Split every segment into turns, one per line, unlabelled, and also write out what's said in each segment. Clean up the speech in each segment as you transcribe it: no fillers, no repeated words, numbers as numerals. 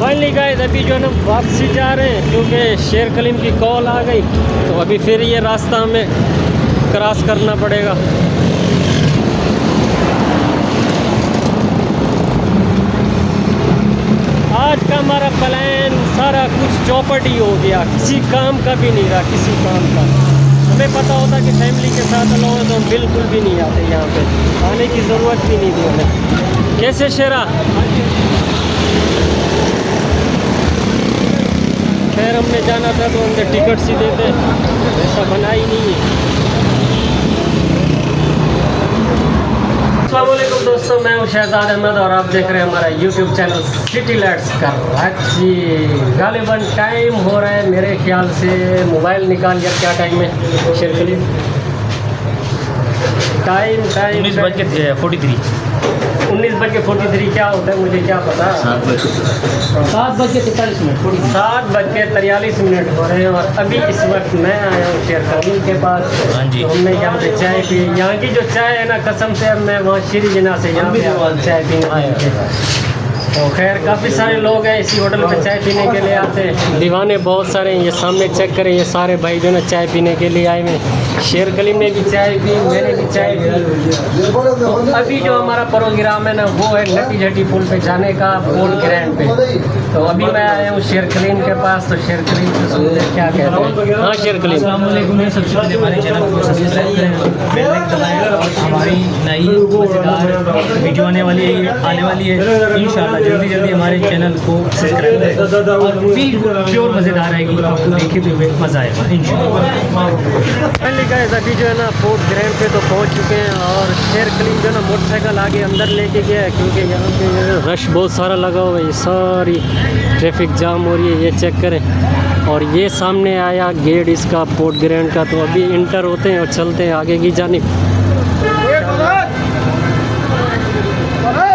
Finally guys अभी जो है ना वापसी जा रहे हैं क्योंकि शेर कलीम की कॉल आ गई, तो अभी फिर ये रास्ता हमें क्रॉस करना पड़ेगा। आज का हमारा प्लान सारा कुछ चौपट ही हो गया, किसी काम का भी नहीं रहा, किसी काम का। हमें पता होता कि फैमिली के साथ अलाउ है तो हम बिल्कुल भी नहीं आते, यहाँ पे आने की ज़रूरत भी नहीं थी हमें। कैसे शेरा? खैर हमने जाना था तो उनके टिकट ही देते, ऐसा बना ही नहीं है। अस्सलामुअलैकुम दोस्तों, मैं हूं शहजाद अहमद और आप देख रहे हैं हमारा YouTube channel city lights Karachi. गालिबन टाइम हो रहा है मेरे ख्याल से, मोबाइल निकाल यार क्या टाइम है शेर कलीम? टाइम
19:43।
19:43 क्या होता है मुझे क्या पता।
7:43।
7:43 हो रहे हैं और अभी इस वक्त मैं आया हूँ शेर कलीम के पास।
हाँ जी।
तो हमने यहाँ पे चाय पी, यहाँ की जो चाय है ना कसम से, अब मैं वहाँ श्री जिना से यहाँ पे चाय पीने आया। तो खैर काफ़ी सारे लोग हैं इसी होटल पे चाय पीने के लिए आते हैं, दीवाने बहुत सारे हैं। ये सामने चेक करें, ये सारे भाई जो ना चाय पीने के लिए आए हैं। शेर कलीम ने भी चाय पी, मैंने भी चाय पी। तो अभी जो हमारा प्रोग्राम है ना वो है नटी झटी पुल पे जाने का, पोल ग्रैंड पे। तो अभी मैं आया हूँ शेर कलीम के पास, तो शेर कलीम से सुनते क्या कहते हैं। हाँ शेर कलीम,
सबसे पहले हमारे चैनल को सब्सक्राइब करें, बेल आइकन दबाएं और हमारी नई मज़ेदार वीडियो आने वाली है इंशाल्लाह जल्दी हमारे चैनल को सब्सक्राइब करें और बिल्कुल प्योर मज़ेदार आएगी, आपको देखे हुए मज़ा आएगा इंशाल्लाह।
पहले गाइस अभी जो है ना पोर्ट ग्रैंड पे तो पहुंच चुके हैं और शेर कलीम जो है ना मोटरसाइकिल आगे अंदर लेके गया है क्योंकि यहाँ पे रश बहुत सारा लगा हुआ है, ये सारी ट्रैफिक जाम हो रही है, ये चेक करें। और ये सामने आया गेट इसका पोर्ट ग्रैंड का, तो अभी इंटर होते हैं और चलते हैं आगे की जानिब।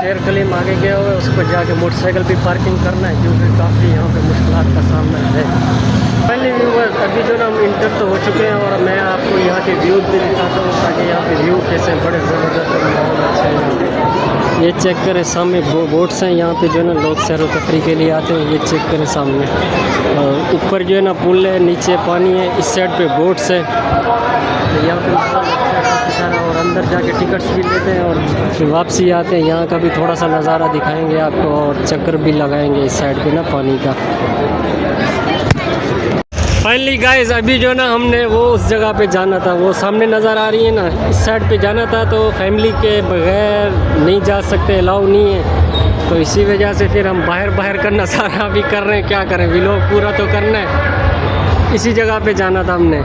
शेर कलीम आगे गया हुआ है, उस पर जाके मोटरसाइकिल भी पार्किंग करना है क्योंकि काफ़ी यहाँ पे मुश्किलात का सामना है। पहले व्यूअर्स अभी जो ना हम इंटर तो हो चुके हैं और मैं आपको यहाँ के व्यू भी दिखाता हूँ ताकि यहाँ पे व्यू कैसे बड़े ज़बरदस्त माहौल अच्छा है। ये चेक करें सामने बोट्स हैं, यहाँ पे जो है ना लोग सैर व तफरी के लिए आते हैं। ये चेक करें सामने, और ऊपर जो है ना पुल है, नीचे पानी है, इस साइड पे बोट्स है। तो यहाँ पे और अंदर जाके टिकट्स भी लेते हैं और फिर वापसी आते हैं। यहाँ का भी थोड़ा सा नज़ारा दिखाएंगे आपको और चक्कर भी लगाएंगे इस साइड पे ना पानी का। फाइनली गाइस अभी जो ना हमने वो उस जगह पे जाना था, वो सामने नज़र आ रही है ना, इस साइड पे जाना था, तो फैमिली के बगैर नहीं जा सकते, अलाउ नहीं है। तो इसी वजह से फिर हम बाहर का नज़ारा भी कर रहे हैं, क्या करें, व्लॉग पूरा तो करना है। इसी जगह पे जाना था हमने,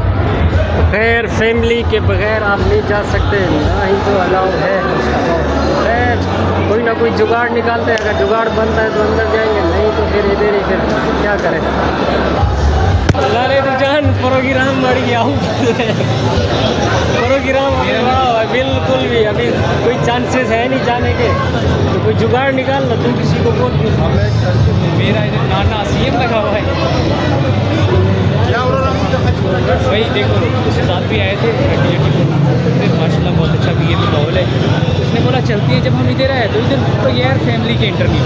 तो खैर फैमिली के बगैर आप नहीं जा सकते, ना ही तो अलाउ है। खैर कोई ना कोई जुगाड़ निकालते हैं, अगर जुगाड़ बनता है तो अंदर जाएंगे, नहीं तो फिर इधर ही, फिर क्या करें। लारे रुझान प्रोग्राम बढ़ गया हूँ प्रोग्राम बिल्कुल भी अभी कोई चांसेस है नहीं जाने के, तो कोई जुगाड़ निकाल लो, तुम किसी को बोल।
मेरा इधर नाना सीएम लगा हुआ है भाई, देखो उसके साथ भी आए थे माशाल्लाह बहुत अच्छा भी ये माहौल है। उसने बोला चलती है, जब हम इधर आए तो इधर तो यार फैमिली के इंटरव्यू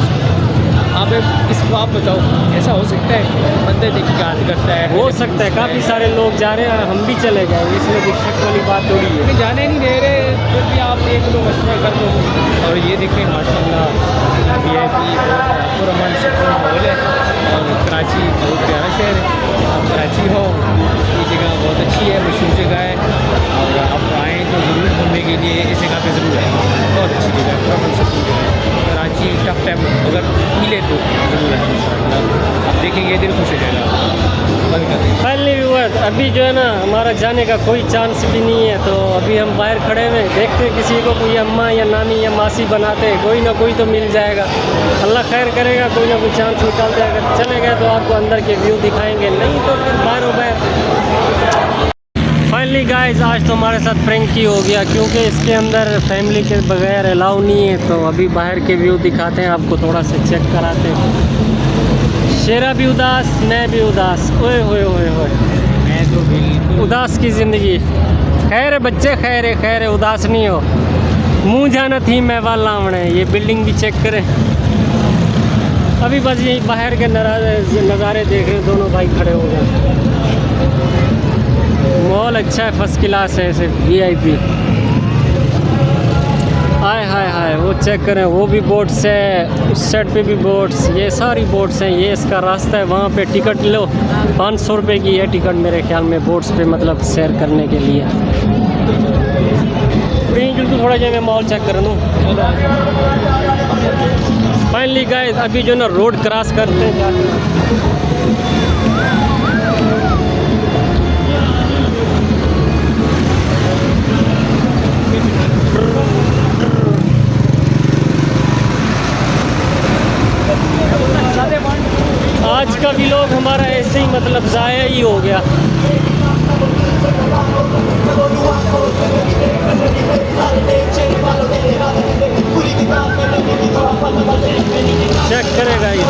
आप इसको आप बताओ, ऐसा हो सकता है? बंदे देखिए बात करता है,
हो सकता है काफ़ी सारे लोग जा रहे हैं, हम भी चले जाएंगे, इसमें कोई शक वाली बात थोड़ी है।
जाने नहीं दे रहे, फिर भी आप देख लो, मशवरा कर लो। और ये देखें माशाल्लाह VIP पुरअमन सुकून माहौल है और कराची बहुत प्यारा शहर है। आप कराची हो, ये जगह बहुत अच्छी है, मशहूर जगह है और आप आएँ तो ज़रूर घूमने के लिए इस जगह पे ज़रूर है, बहुत अच्छी जगह है, पुरअमन सुकून जगह है। कराची टफ टाइम अगर मिले तो ज़रूर है इंशाअल्लाह, आप देखेंगे दिल खुश हो जाएगा।
फाइनली व्यूअर्स अभी जो है ना हमारा जाने का कोई चांस भी नहीं है, तो अभी हम बाहर खड़े हुए देखते किसी को कोई अम्मा या नानी या मासी बनाते हैं, कोई ना कोई तो मिल जाएगा, अल्लाह खैर करेगा, कोई ना कोई चांस निकाल जाएगा। चले गए तो आपको अंदर के व्यू दिखाएंगे, नहीं तो फिर बाहर। फाइनली गाइस आज तो हमारे साथ प्रैंक ही हो गया क्योंकि इसके अंदर फैमिली के बगैर अलाउ नहीं है। तो अभी बाहर के व्यू दिखाते हैं आपको, थोड़ा सा चेक कराते हैं। शेरा भी उदास, मैं भी उदास, ओए होए होए होए,
मैं तो बिल्कुल
उदास की ज़िंदगी। खैर है बच्चे, खैर है, उदास नहीं हो। मुँह जाना थी मैं वाला हमने, ये बिल्डिंग भी चेक करें। अभी बस यही बाहर के नज़ारे देख रहे हैं, दोनों भाई खड़े हो गए। मॉल अच्छा है, फर्स्ट क्लास है, ऐसे VIP। हाय हाय हाय, वो चेक करें, वो भी बोट्स है, उस साइड पे भी बोट्स, ये सारी बोट्स हैं। ये इसका रास्ता है, वहाँ पे टिकट लो, 500 रुपये की है टिकट मेरे ख्याल में, बोट्स पे मतलब सैर करने के लिए। बिल्कुल थोड़ा जो मैं मॉल चेक कर दूँ। फाइनली गाइस अभी जो ना रोड क्रॉस करते हैं आज का व्लॉग हमारा ऐसे ही मतलब ज़ाया ही हो गया। चेक करेगा ये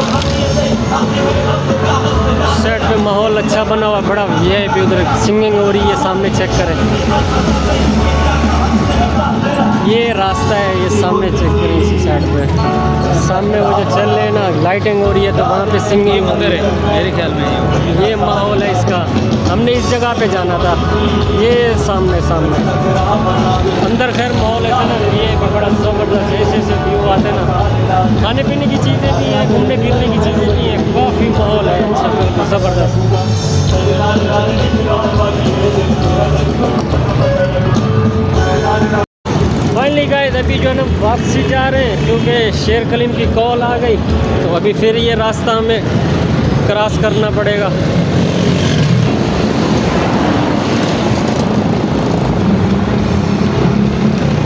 सेट पे माहौल अच्छा बना हुआ, बड़ा VIP, उधर सिंगिंग हो रही है सामने, चेक करें। ये रास्ता है, ये सामने चेक करें, इसी साइड पे सामने वो जो चल रहे हैं ना, लाइटिंग हो रही है, तो वहाँ पे सिंगिंग
उधर है मेरे ख्याल में।
ये माहौल है इसका। हमने इस जगह पे जाना था, ये सामने अंदर खैर माहौल ऐसा ना, ये बड़ा ज़बरदस्त, ऐसे ऐसे व्यू आते हैं ना, खाने पीने की चीज़ें भी हैं, घूमने फिरने की चीज़ें भी हैं, काफ़ी माहौल है अच्छा ज़बरदस्त। फाइनली गाइस अभी जो है ना वापसी जा रहे हैं, क्योंकि शेर कलीम की कॉल आ गई, तो अभी फिर ये रास्ता हमें क्रॉस करना पड़ेगा।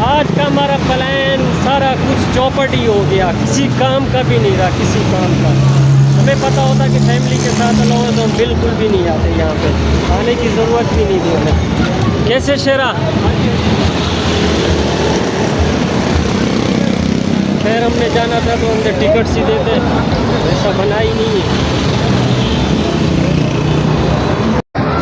आज का हमारा प्लान सारा कुछ चौपट ही हो गया, किसी काम का भी नहीं रहा, किसी काम का। हमें पता होता कि फैमिली के साथ अलाउ है तो हम बिल्कुल भी नहीं आते यहाँ पे, आने की ज़रूरत भी नहीं थी हमें। कैसे शेरा? खैर हमने जाना था तो हमने टिकट सी देते, ऐसा बना ही नहीं है।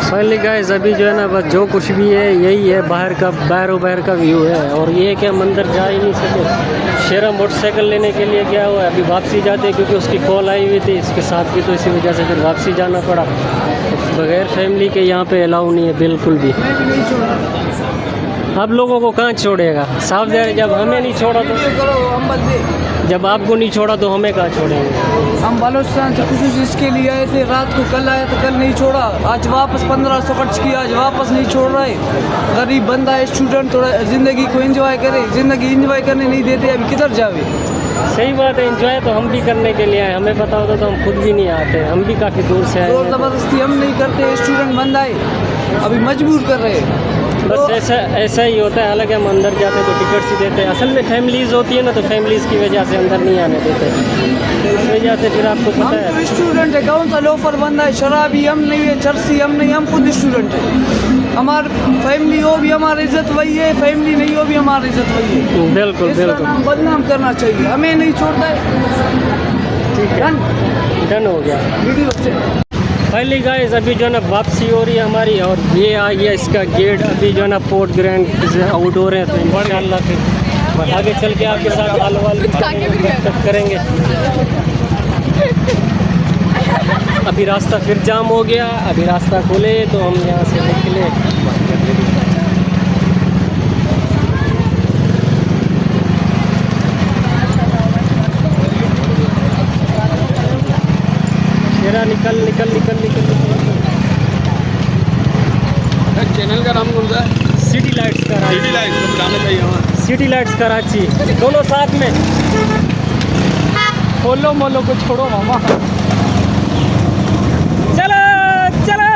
फाइनली गाइस अभी जो है ना बस जो कुछ भी है यही है, बाहर का व्यू है। और ये कि हम अंदर जा ही नहीं सके। शेरा मोटरसाइकिल लेने के लिए गया हुआ है, अभी वापसी जाते हैं क्योंकि उसकी कॉल आई हुई थी इसके साथ भी, तो इसी वजह से फिर वापसी जाना पड़ा। तो बगैर फैमिली के यहाँ पे अलाउ नहीं है बिल्कुल भी। आप लोगों को कहाँ छोड़ेगा साहब, जब हमें नहीं छोड़ा तो, जब आपको नहीं छोड़ा तो हमें कहाँ छोड़ेंगे।
हम बलोचिस्तान से खुशूस इसके लिए आए थे, रात को कल आए तो कल नहीं छोड़ा, आज वापस 1500 खर्च किया, आज वापस नहीं छोड़ रहे। गरीब बंदा है, स्टूडेंट, थोड़ा ज़िंदगी को एंजॉय करे, ज़िंदगी एंजॉय करने नहीं देते, अभी किधर जावे।
सही बात है, एंजॉय तो हम भी करने के लिए आए, हमें पता होता तो हम खुद भी नहीं आते, हम भी काफ़ी दूर से आए।
जोर ज़बरदस्ती हम नहीं करते, स्टूडेंट बंदा है, अभी मजबूर कर रहे हैं।
बस ऐसा ही होता है। हालांकि हम अंदर जाते हैं तो टिकट ही देते हैं, असल में फैमिलीज़ होती है ना, तो फैमिलीज़ की वजह से अंदर नहीं आने देते, इस वजह से फिर आपको पता है।
हम तो स्टूडेंट है, कौन सा लोफर बंदा है, शराबी हम नहीं है, चरसी हम नहीं, हम खुद स्टूडेंट है। हमारी फैमिली हो भी हमारी इज्जत वही है, फैमिली नहीं हो भी हमारी इज्जत वही है।
बिल्कुल बिल्कुल,
नाम बदनाम करना चाहिए, हमें नहीं छोड़ता है।
ठीक है, डन हो गया
वीडियो से।
फाइनली गाइस अभी जो है ना वापसी हो रही है हमारी, और ये आ गया इसका गेट। अभी जो है ना पोर्ट ग्रैंड से आउट हो रहे हैं, तो इंशाल्लाह फिर आगे चल के आपके साथ हाल वाल करेंगे। अभी रास्ता फिर जाम हो गया, अभी रास्ता खुले तो हम यहाँ से निकले। निकल निकल निकल निकल
चैनल का नाम कौन सा है?
City lights Karachi.
City lights तो बनाना चाहिए वहाँ।
सिटी लाइट्स कराची दोनों साथ में।
खोलो मोलो को छोड़ो मामा।
चलो चलो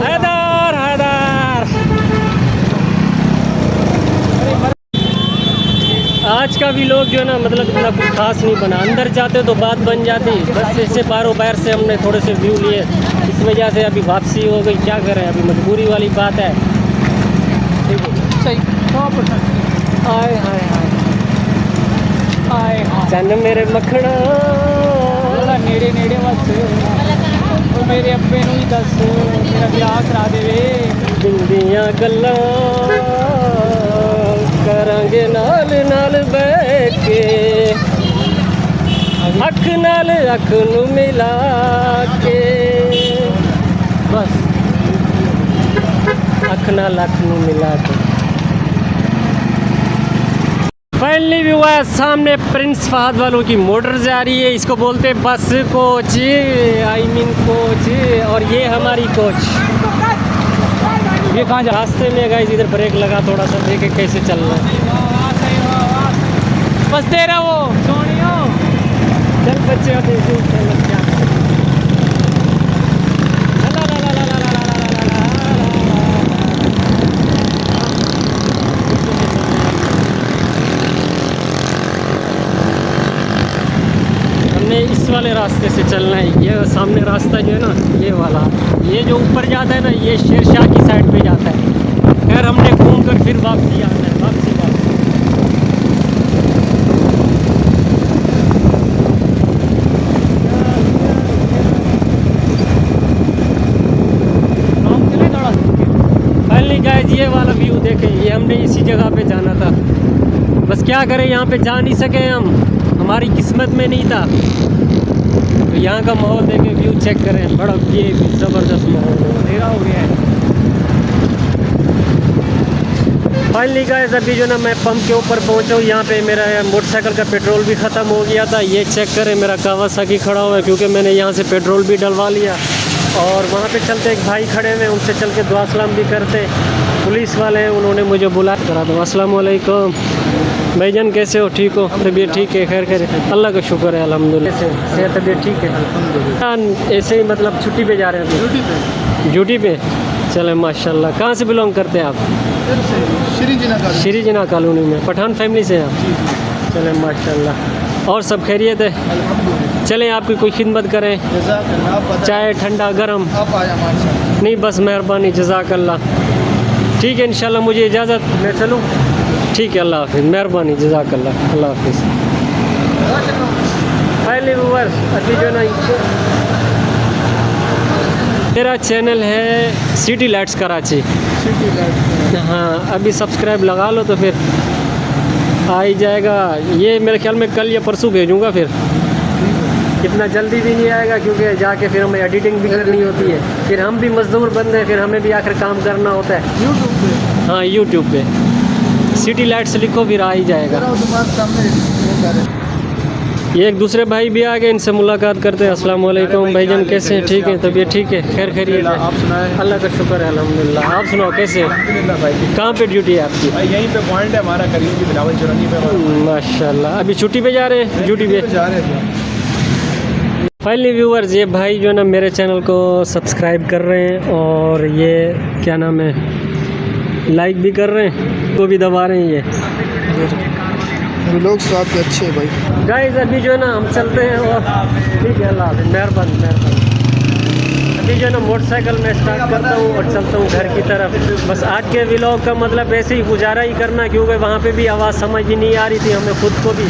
हैदर हैदर। आज का भी लोग जो है ना मतलब इतना कुछ खास नहीं बना, अंदर जाते तो बात बन जाती, बस ऐसे बारों बाहर से हमने थोड़े से व्यू लिए, इस वजह से अभी वापसी हो गई। क्या करें, अभी मजबूरी वाली बात है। ठीक है
सही 100%।
आए हाय हाय
आए
चन मेरे मखना
नेड़े नेड़े बस वो मेरे अब्बे नूं ही दस मेरा ब्याह करा देवे।
दिंदियां गल्लां करांगे नाल नाल बैठ के। अख नाल अख नू मिला के बस अख नाल अख नू मिला के। फाइनली भी हुआ है, सामने प्रिंस फहद वालों की मोटर जा रही है, इसको बोलते हैं बस कोच, आई मीन कोच, और ये हमारी कोच। ये कहाँ जा रास्ते में गाइस, इधर ब्रेक लगा, थोड़ा सा देखे कैसे चल रहा है। बस दे रहा वो सोनियो, चल बच्चे अभी इस वाले रास्ते से चलना है। ये सामने रास्ता जो है ना, ये वाला, ये जो ऊपर जाता है ना, ये शेरशाह की साइड पे जाता है। खैर हमने घूम कर फिर वापसी आना है, वापसी फाइनली गाइस ये वाला व्यू देखें, ये हमने इसी जगह पे जाना था। बस क्या करें, यहाँ पे जा नहीं सके हम, हमारी किस्मत में नहीं था। तो यहाँ का माहौल देखें, व्यू चेक करें, बड़ा ये ज़बरदस्त माहौल अंधेरा हो गया है। फाइनली गाइस अभी जो ना मैं पंप के ऊपर पहुँचा हूँ, यहाँ पे मेरा मोटरसाइकिल का पेट्रोल भी ख़त्म हो गया था। ये चेक करें, मेरा कावासाकी खड़ा हुआ है क्योंकि मैंने यहाँ से पेट्रोल भी डलवा लिया। और वहाँ पे चलते एक भाई खड़े हुए, उनसे चल के दुआ सलाम भी करते। पुलिस वाले हैं, उन्होंने मुझे बुलाया करा दो। अस्सलाम वालेकुम भाईजान, कैसे हो? ठीक हो? तबीयत ठीक है? खैर खैर, अल्लाह का शुक्र है, अल्हम्दुलिल्लाह। से तबीयत ठीक है अल्हम्दुलिल्लाह। ऐसे ही मतलब छुट्टी पे जा रहे हैं? ड्यूटी पे। ड्यूटी पे, चले माशाल्लाह। कहाँ से बिलोंग करते हैं आप? श्री जिना कॉलोनी में, पठान फैमिली से हैं आप? चले माशाल्लाह। और सब खैरियत है? चलें आपकी कोई खिदमत करें, चाय ठंडा गरम? नहीं बस मेहरबानी, जज़ाकल्लाह। ठीक है इंशाल्लाह, मुझे इजाज़त, मैं चलूँ? ठीक है, अल्लाह हाफिज़, मेहरबानी, जज़ाकल्लाह, अल्लाह हाफिज़। फाइनली व्यूअर्स अभी जो ना मेरा चैनल है सिटी लाइट्स कराची। हाँ, अभी सब्सक्राइब लगा लो तो फिर आ ही जाएगा। ये मेरे ख्याल में कल या परसों भेजूँगा, फिर इतना जल्दी भी नहीं आएगा क्योंकि जाके फिर हमें एडिटिंग भी करनी होती है। फिर हम भी मजदूर बंदे हैं, फिर हमें भी आकर काम करना होता है यूट्यूब पे। हाँ यूट्यूब पे सिटी लाइट्स लिखो, फिर आ ही जाएगा। ये एक दूसरे भाई भी आ गए, इनसे मुलाकात करते हैं। अस्सलाम वालेकुम भाईजान, कैसे हैं? ठीक है, तबीयत ठीक है? खैर खैरियत है?
आप सुनाएं?
अल्लाह का शुक्र है, अल्हम्दुलिल्लाह। आप सुनाओ कैसे?
भाई
कहाँ पे ड्यूटी है आपकी?
यहीं पे पॉइंट है हमारा, करीब की बिलावल चौरानी पे।
माशाल्लाह। अभी छुट्टी पे जा रहे हैं? ड्यूटी पे
जा रहे हैं।
फाइनली व्यूअर्स ये भाई जो है ना मेरे चैनल को सब्सक्राइब कर रहे हैं और ये क्या नाम है, लाइक भी कर रहे हैं, तो भी दबा रहे हैं। ये
लोग तो आपके अच्छे हैं भाई।
गाइस अभी जो है ना हम चलते हैं, और ठीक है, अल्लाह हाफ़िज़, मेहरबानी मेहरबानी। अभी जो है ना मोटरसाइकिल में स्टार्ट करता हूँ और चलता हूँ घर की तरफ। बस आज के व्लॉग का मतलब ऐसे ही गुजारा ही करना, क्योंकि वहाँ पे भी आवाज़ समझ ही नहीं आ रही थी हमें खुद को भी।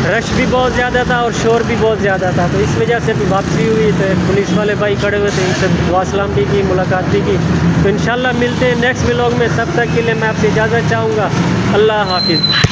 रश भी बहुत ज़्यादा था और शोर भी बहुत ज़्यादा था, तो इस वजह से भी वापसी हुई। तो पुलिस वाले भाई खड़े हुए थे, इनसे दुआ सलाम भी की, मुलाकात भी की। तो इंशाल्लाह मिलते हैं नेक्स्ट व्लॉग में, तब तक के लिए मैं आपसे इजाज़त चाहूँगा। अल्लाह हाफिज़।